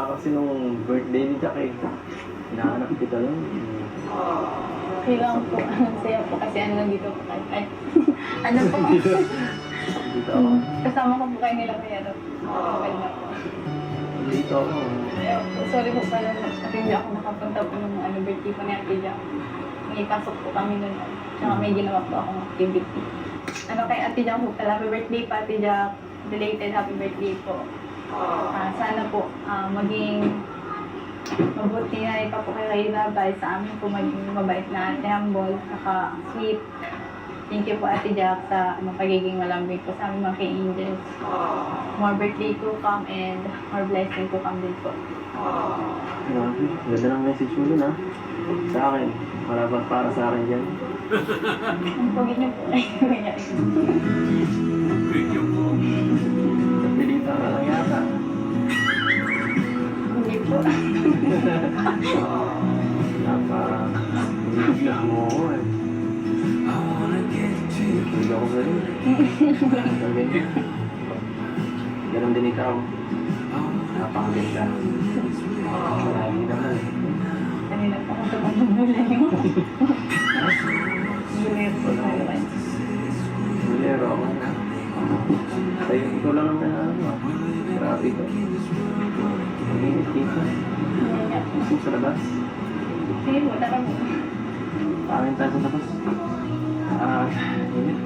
Kasi nung birthday ni Jack eh, hinahanap kita lang. Okay lang po. Ang saya po kasi ano dito po kayo. Ay, ano po? Dito ako. Kasama ko po kayo nila kaya daw. Okay na po. Dito ako. Ayun po, sorry po pala kasi hindi ako nakapunta po nung ano, birthday po ni Ate Jack. May pasok po kami nun. Tsaka may ginawa po akong activity. Ano kay Ate Jack po pala, happy birthday pa Ate Jack. Belated happy birthday po. Sana po maging mabuti na ipa po kayo labay sa amin po maging mabait na ate, humble, saka sweet. Thank you po Ate Jack sa pagiging malambing po sa amin mga kay-angels. More birthday to come and more blessing to come din po. Grabe, ganda ng message mo dun ha. Sa akin, para sa akin dyan. Ang pogi niyo po ay Napilita ka lang yata. hindi po. Hindi mo ako eh. Hindi ako galing. Ganon din ikaw. Napakaganda. Marami naman. Kanina po ako tumutulala niyo. Bulero po tayo kayo. Bulero ako na. Sa'yo, ikaw lang naman na ano. Grabe ka. Mag-init dito. Gusto sa labas. Sige po, tara po. Pangin tayo sa labas. Init.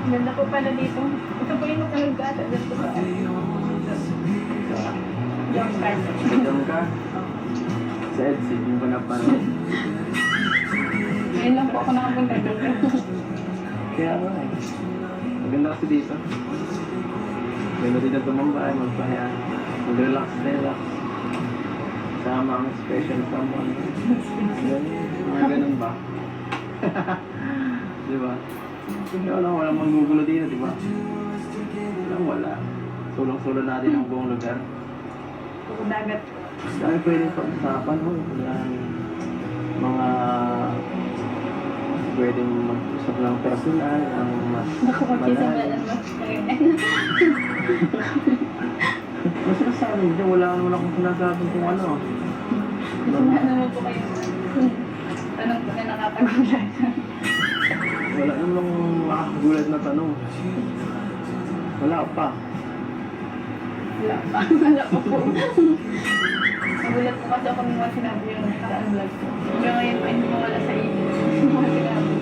Ganda po pala dito. Ito po yung matanong gata. Dito po sa jump card. Diyan ka. Sa EDSA, yung ko napanood. Ngayon lang po ako nakapunta dito. Kaya nga eh. Maganda kasi dito. Maganda dito tumambay, magpahinga. Mag-relax. Sama ang special someone. Mga ganun ba? Diba? Hindi walang manggugulo dito, diba? Wala. Sulong-sulo natin ang buong lugar. Puro dagat. Dahil pwede pag-usapan mo. Mga pwedeng mag-usap ng personal, ang mas Nakapag-isimulan mas kayo. Mas nasabi dyan, wala naman akong sinasabi kung ano. Ano mo po kayo? Tanong po na nakatagulat. Wala namang makakagulat na tanong. Wala pa. Wala pa. Wala pa po. Nagulat po kasi ako nung mga sinabi yung nakaraan vlog ko. Hanggang ngayon pa hindi mawala sa inyo. Mga sinabi.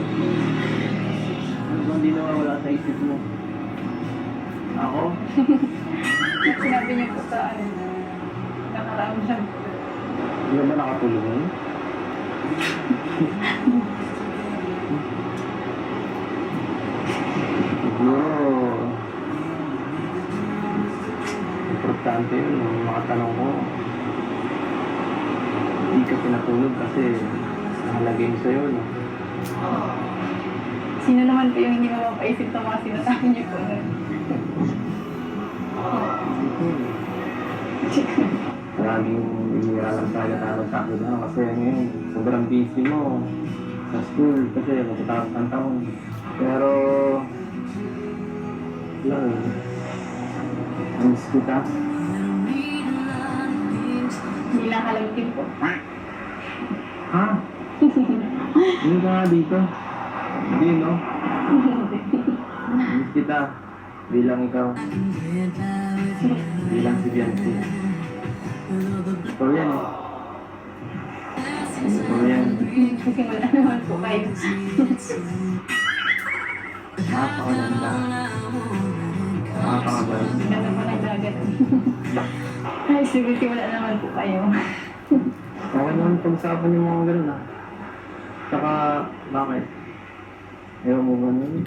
Ano bang di nawawala sa isip mo? Ako? Yung sinabi niyo po sa ano, nakaraan vlog ko. Hindi ka ba nakatulog nun? Siguro, importante yun, yung mga tanong ko. Hindi ka pinatulog kasi nakalagay sa'yo, no? Sino naman po yung hindi mapapaisip ng mga sinasabi niyo po nun? Maraming iniwalang talaga tayo magkakot na kasi ngayon sobrang busy mo sa school kasi matatapos ang taon. Pero lang, miss kita. Hindi lang halagtin po. Ha? Hindi ka nga dito. Hindi, no? Miss kita. Bilang ikaw. Bilang si Bianchi. Ikaw yan, eh. Ikaw yan. Kasi wala naman po kayo. Napakaganda. Napakaganda. Ganda po ng dagat. Ay, siguro wala naman po kayo. Okay naman pag-usapan yung mga ganun, ah. Saka, bakit? Ayaw mo ba nun?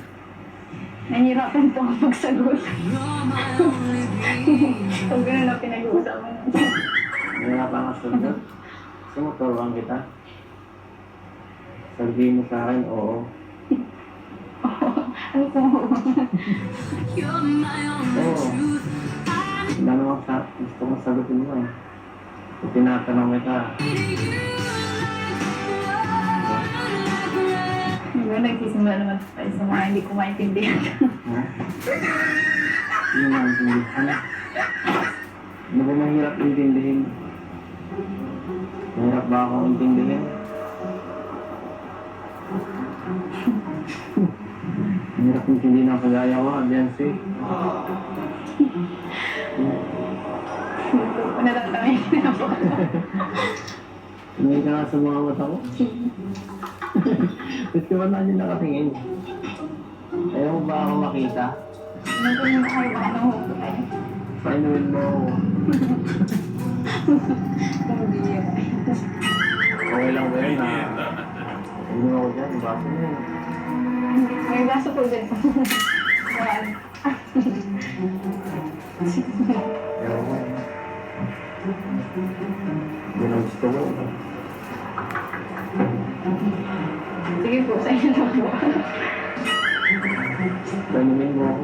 Nahihirapan po ako magsagot. Pag gano'n na pinag-uusapan natin. Nahirapan ka sa sagot? Gusto mo, turuan kita? Sabihin mo sa akin, oo. Ano po? Oo. Wala namang gusto mo sagutin mo, eh. Kung tinatanong kita, Ganda Siguro nagsisimula naman tayo sa mga hindi ko maintindihan. Ha? Hindi mo maintindihan. Ano ba mahirap intindihin? Mahirap ba akong intindihin? Mahirap intindihin ang kagaya ko, Biancy. Natatangin na po. Tumingin ka nga sa mga mata ko. Ba't ka ba na nyo nakatingin? Ayaw mo ba ako makita? Ano po yung kayo baka nahuhulay? Painuin mo ako. Hindi yun. Okay lang ba yun na? Hindi ako dyan, baso mo yun. May baso po din. Yan. Ayaw mo. Yun ang gusto ko. Sige po, sa inyo na po. Painuin mo ako.